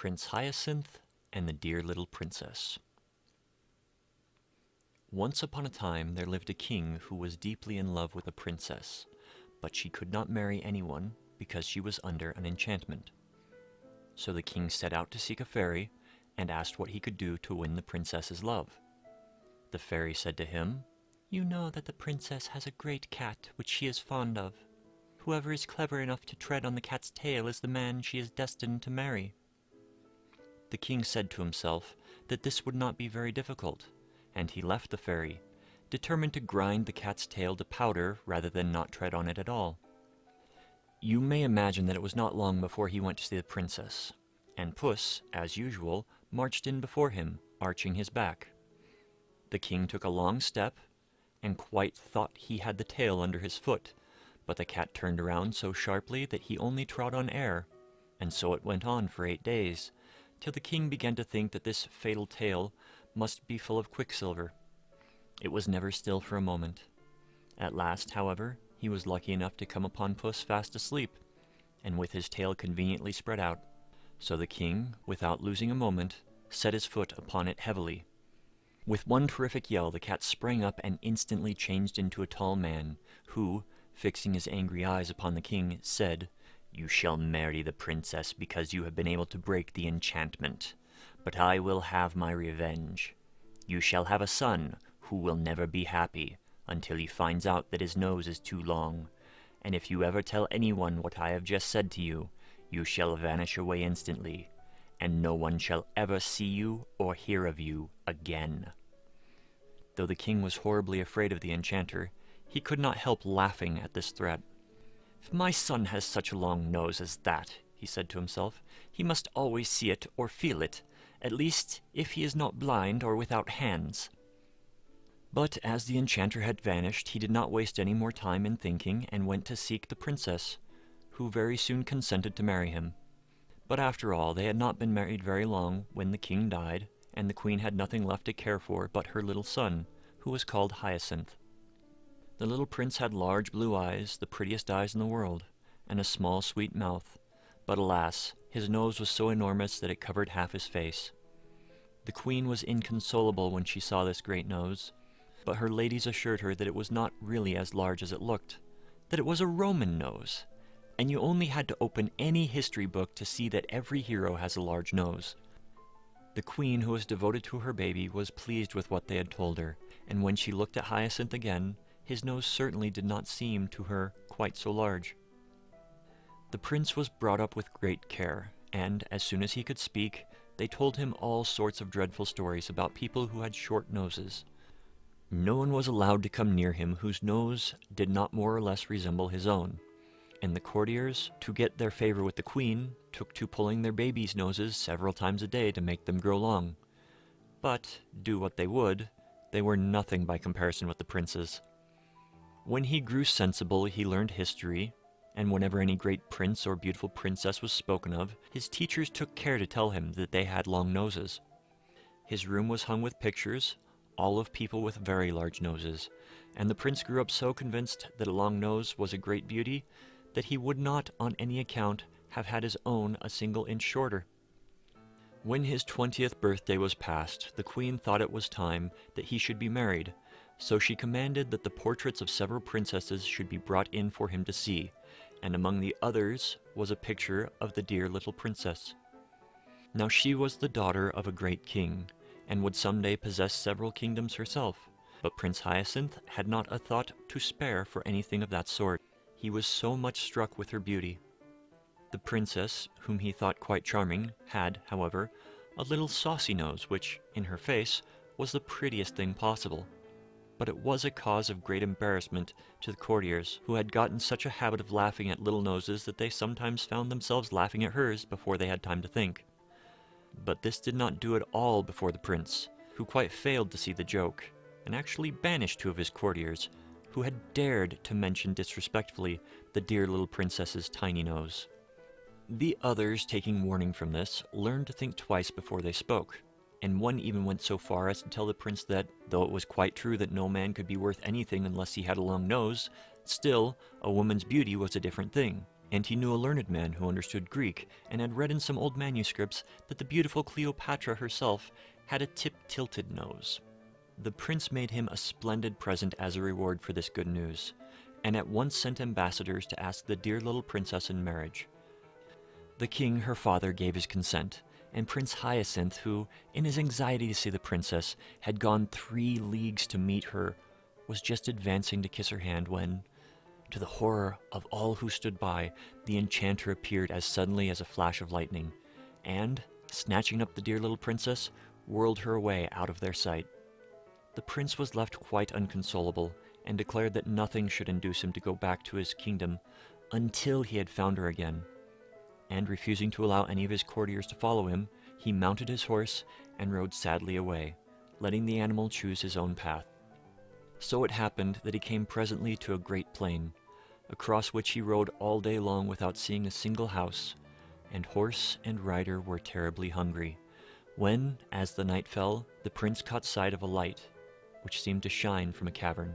Prince Hyacinth and the Dear Little Princess. Once upon a time there lived a king who was deeply in love with a princess, but she could not marry anyone because she was under an enchantment. So the king set out to seek a fairy and asked what he could do to win the princess's love. The fairy said to him, "You know that the princess has a great cat which she is fond of. Whoever is clever enough to tread on the cat's tail is the man she is destined to marry." The king said to himself that this would not be very difficult, and he left the fairy, determined to grind the cat's tail to powder rather than not tread on it at all. You may imagine that it was not long before he went to see the princess, and Puss, as usual, marched in before him, arching his back. The king took a long step, and quite thought he had the tail under his foot, but the cat turned around so sharply that he only trod on air, and so it went on for 8 days, till the king began to think that this fatal tail must be full of quicksilver. It was never still for a moment. At last, however, he was lucky enough to come upon Puss fast asleep, and with his tail conveniently spread out. So the king, without losing a moment, set his foot upon it heavily. With one terrific yell, the cat sprang up and instantly changed into a tall man, who, fixing his angry eyes upon the king, said, "You shall marry the princess because you have been able to break the enchantment. But I will have my revenge. You shall have a son who will never be happy until he finds out that his nose is too long. And if you ever tell anyone what I have just said to you, you shall vanish away instantly, and no one shall ever see you or hear of you again." Though the king was horribly afraid of the enchanter, he could not help laughing at this threat. "If my son has such a long nose as that," he said to himself, "he must always see it or feel it, at least if he is not blind or without hands." But as the enchanter had vanished, he did not waste any more time in thinking, and went to seek the princess, who very soon consented to marry him. But after all, they had not been married very long when the king died, and the queen had nothing left to care for but her little son, who was called Hyacinth. The little prince had large blue eyes, the prettiest eyes in the world, and a small sweet mouth, but alas, his nose was so enormous that it covered half his face. The queen was inconsolable when she saw this great nose, but her ladies assured her that it was not really as large as it looked, that it was a Roman nose, and you only had to open any history book to see that every hero has a large nose. The queen, who was devoted to her baby, was pleased with what they had told her, and when she looked at Hyacinth again, his nose certainly did not seem to her quite so large. The prince was brought up with great care, and as soon as he could speak, they told him all sorts of dreadful stories about people who had short noses. No one was allowed to come near him whose nose did not more or less resemble his own, and the courtiers, to get their favor with the queen, took to pulling their babies' noses several times a day to make them grow long. But, do what they would, they were nothing by comparison with the prince's. When he grew sensible, he learned history, and whenever any great prince or beautiful princess was spoken of, his teachers took care to tell him that they had long noses. His room was hung with pictures, all of people with very large noses, and the prince grew up so convinced that a long nose was a great beauty that he would not on any account have had his own a single inch shorter. When his 20th birthday was past, the queen thought it was time that he should be married, so she commanded that the portraits of several princesses should be brought in for him to see, and among the others was a picture of the dear little princess. Now she was the daughter of a great king, and would someday possess several kingdoms herself, but Prince Hyacinth had not a thought to spare for anything of that sort. He was so much struck with her beauty. The princess, whom he thought quite charming, had, however, a little saucy nose which, in her face, was the prettiest thing possible. But it was a cause of great embarrassment to the courtiers, who had gotten such a habit of laughing at little noses that they sometimes found themselves laughing at hers before they had time to think. But this did not do at all before the prince, who quite failed to see the joke, and actually banished 2 of his courtiers, who had dared to mention disrespectfully the dear little princess's tiny nose. The others, taking warning from this, learned to think twice before they spoke, and one even went so far as to tell the prince that, though it was quite true that no man could be worth anything unless he had a long nose, still, a woman's beauty was a different thing, and he knew a learned man who understood Greek and had read in some old manuscripts that the beautiful Cleopatra herself had a tip-tilted nose. The prince made him a splendid present as a reward for this good news, and at once sent ambassadors to ask the dear little princess in marriage. The king, her father, gave his consent, and Prince Hyacinth, who, in his anxiety to see the princess, had gone 3 leagues to meet her, was just advancing to kiss her hand when, to the horror of all who stood by, the enchanter appeared as suddenly as a flash of lightning, and, snatching up the dear little princess, whirled her away out of their sight. The prince was left quite unconsolable, and declared that nothing should induce him to go back to his kingdom until he had found her again. And refusing to allow any of his courtiers to follow him, he mounted his horse and rode sadly away, letting the animal choose his own path. So it happened that he came presently to a great plain, across which he rode all day long without seeing a single house, and horse and rider were terribly hungry, when, as the night fell, the prince caught sight of a light, which seemed to shine from a cavern.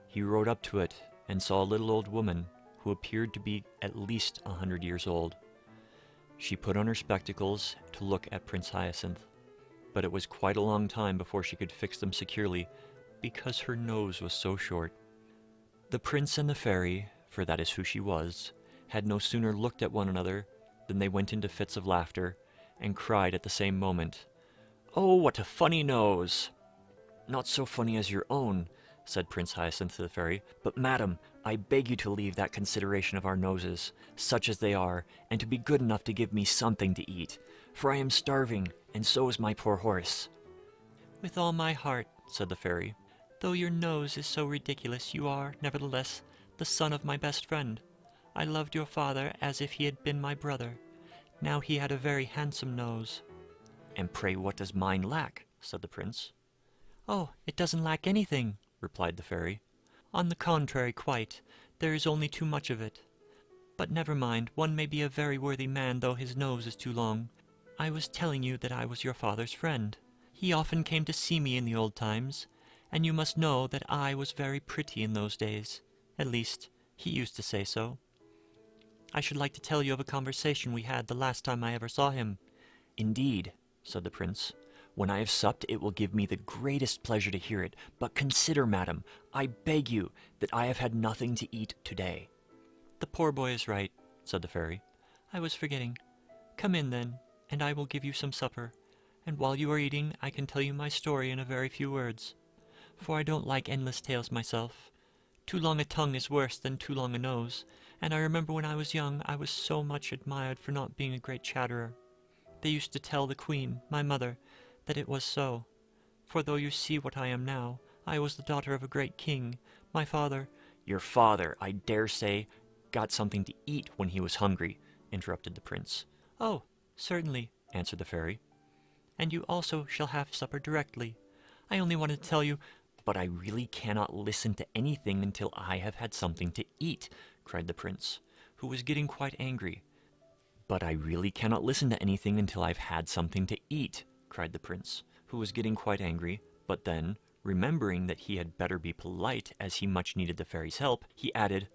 He rode up to it, and saw a little old woman, who appeared to be at least 100 years old. She put on her spectacles to look at Prince Hyacinth, but it was quite a long time before she could fix them securely, because her nose was so short. The prince and the fairy, for that is who she was, had no sooner looked at one another than they went into fits of laughter, and cried at the same moment, "Oh, what a funny nose!" "Not so funny as your own," said Prince Hyacinth to the fairy, "but madam, I beg you to leave that consideration of our noses, such as they are, and to be good enough to give me something to eat, for I am starving, and so is my poor horse." "With all my heart," said the fairy. "Though your nose is so ridiculous, you are, nevertheless, the son of my best friend. I loved your father as if he had been my brother. Now he had a very handsome nose." "And pray what does mine lack?" said the prince. "Oh, it doesn't lack anything," replied the fairy. "On the contrary, quite. There is only too much of it. But never mind, one may be a very worthy man though his nose is too long. I was telling you that I was your father's friend. He often came to see me in the old times, and you must know that I was very pretty in those days. At least, he used to say so. I should like to tell you of a conversation we had the last time I ever saw him." "Indeed," said the prince. "When I have supped, it will give me the greatest pleasure to hear it. But consider, madam, I beg you, that I have had nothing to eat today." "The poor boy is right," said the fairy. "I was forgetting. Come in, then, and I will give you some supper. And while you are eating, I can tell you my story in a very few words. For I don't like endless tales myself. Too long a tongue is worse than too long a nose, and I remember when I was young I was so much admired for not being a great chatterer. They used to tell the queen, my mother, that it was so. For though you see what I am now, I was the daughter of a great king. My father—" "Your father, I dare say, got something to eat when he was hungry," interrupted the prince. "Oh, certainly," answered the fairy. "And you also shall have supper directly. I only wanted to tell you—" "But I really cannot listen to anything until I have had something to eat," cried the prince, who was getting quite angry. "But I really cannot listen to anything until I've had something to eat," cried the prince, who was getting quite angry, but then, remembering that he had better be polite as he much needed the fairy's help, he added,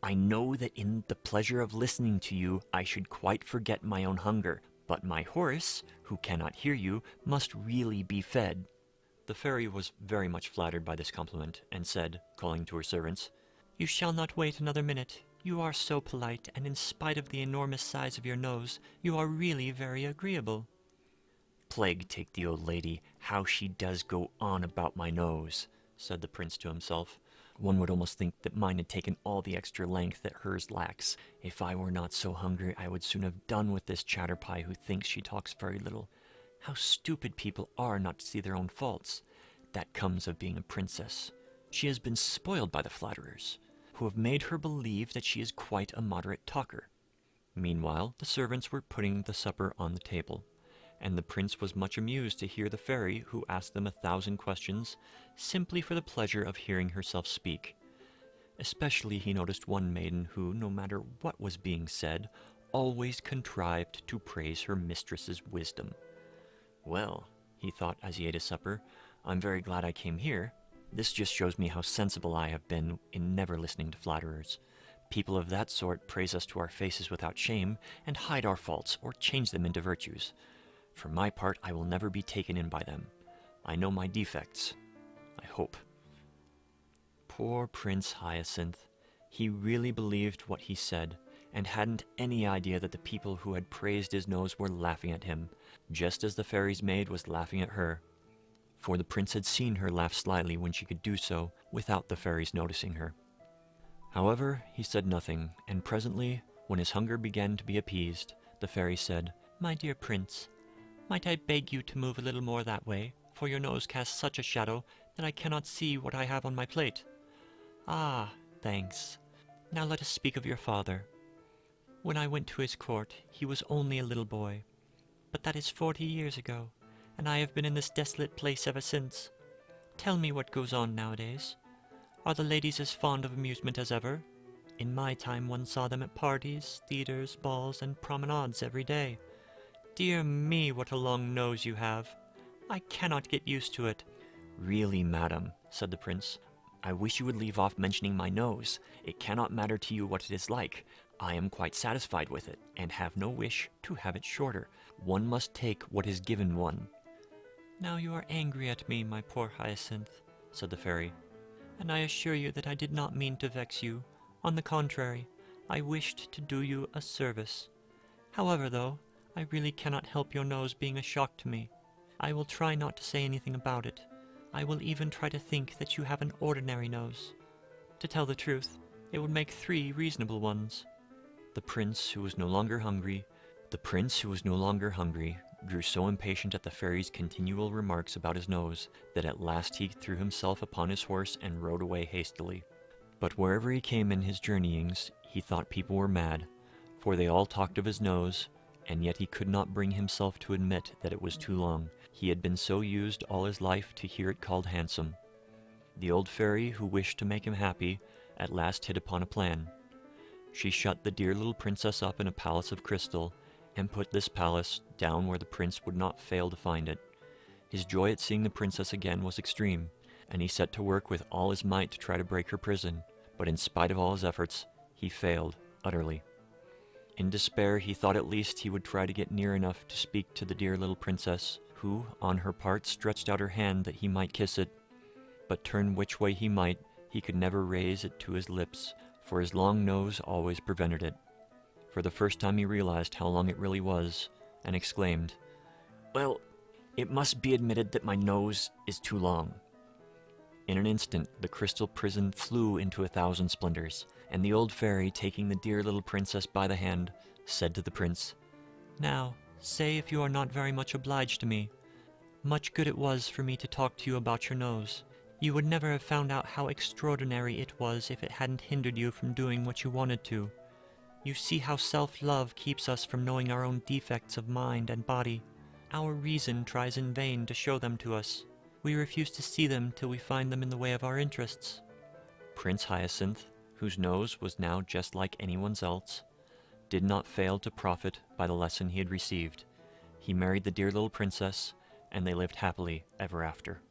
"I know that in the pleasure of listening to you I should quite forget my own hunger, but my horse, who cannot hear you, must really be fed." The fairy was very much flattered by this compliment, and said, calling to her servants, "You shall not wait another minute. You are so polite, and in spite of the enormous size of your nose, you are really very agreeable." "Plague take the old lady, how she does go on about my nose," said the prince to himself. "One would almost think that mine had taken all the extra length that hers lacks. If I were not so hungry, I would soon have done with this chatterpie who thinks she talks very little. How stupid people are not to see their own faults. That comes of being a princess. She has been spoiled by the flatterers, who have made her believe that she is quite a moderate talker." Meanwhile, the servants were putting the supper on the table, and the prince was much amused to hear the fairy, who asked them 1,000 questions, simply for the pleasure of hearing herself speak. Especially he noticed one maiden who, no matter what was being said, always contrived to praise her mistress's wisdom. "Well," he thought as he ate his supper, "I'm very glad I came here. This just shows me how sensible I have been in never listening to flatterers. People of that sort praise us to our faces without shame, and hide our faults or change them into virtues. For my part, I will never be taken in by them. I know my defects. I hope. Poor Prince Hyacinth. He really believed what he said, and hadn't any idea that the people who had praised his nose were laughing at him, just as the fairy's maid was laughing at her. For the prince had seen her laugh slyly when she could do so without the fairy's noticing her. However, he said nothing, and presently, when his hunger began to be appeased, the fairy said, "My dear prince, might I beg you to move a little more that way, for your nose casts such a shadow that I cannot see what I have on my plate." "Ah, thanks. Now let us speak of your father. When I went to his court, he was only a little boy. But that is 40 years ago, and I have been in this desolate place ever since. Tell me what goes on nowadays. Are the ladies as fond of amusement as ever? In my time one saw them at parties, theatres, balls, and promenades every day. Dear me, what a long nose you have. I cannot get used to it." "Really, madam," said the prince, "I wish you would leave off mentioning my nose. It cannot matter to you what it is like. I am quite satisfied with it, and have no wish to have it shorter. One must take what is given one." "Now you are angry at me, my poor Hyacinth," said the fairy, "and I assure you that I did not mean to vex you. On the contrary, I wished to do you a service. However, though, I really cannot help your nose being a shock to me. I will try not to say anything about it. I will even try to think that you have an ordinary nose. To tell the truth, it would make 3 reasonable ones." The prince, who was no longer hungry, grew so impatient at the fairy's continual remarks about his nose that at last he threw himself upon his horse and rode away hastily. But wherever he came in his journeyings, he thought people were mad, for they all talked of his nose, and yet he could not bring himself to admit that it was too long. He had been so used all his life to hear it called handsome. The old fairy, who wished to make him happy, at last hit upon a plan. She shut the dear little princess up in a palace of crystal, and put this palace down where the prince would not fail to find it. His joy at seeing the princess again was extreme, and he set to work with all his might to try to break her prison, but in spite of all his efforts, he failed utterly. In despair, he thought at least he would try to get near enough to speak to the dear little princess, who, on her part, stretched out her hand that he might kiss it, but turn which way he might, he could never raise it to his lips, for his long nose always prevented it. For the first time he realized how long it really was, and exclaimed, "Well, it must be admitted that my nose is too long." In an instant, the crystal prison flew into 1,000 splinters, and the old fairy, taking the dear little princess by the hand, said to the prince, "Now, say if you are not very much obliged to me. Much good it was for me to talk to you about your nose. You would never have found out how extraordinary it was if it hadn't hindered you from doing what you wanted to. You see how self-love keeps us from knowing our own defects of mind and body. Our reason tries in vain to show them to us. We refuse to see them till we find them in the way of our interests." Prince Hyacinth, whose nose was now just like anyone's else, did not fail to profit by the lesson he had received. He married the dear little princess, and they lived happily ever after.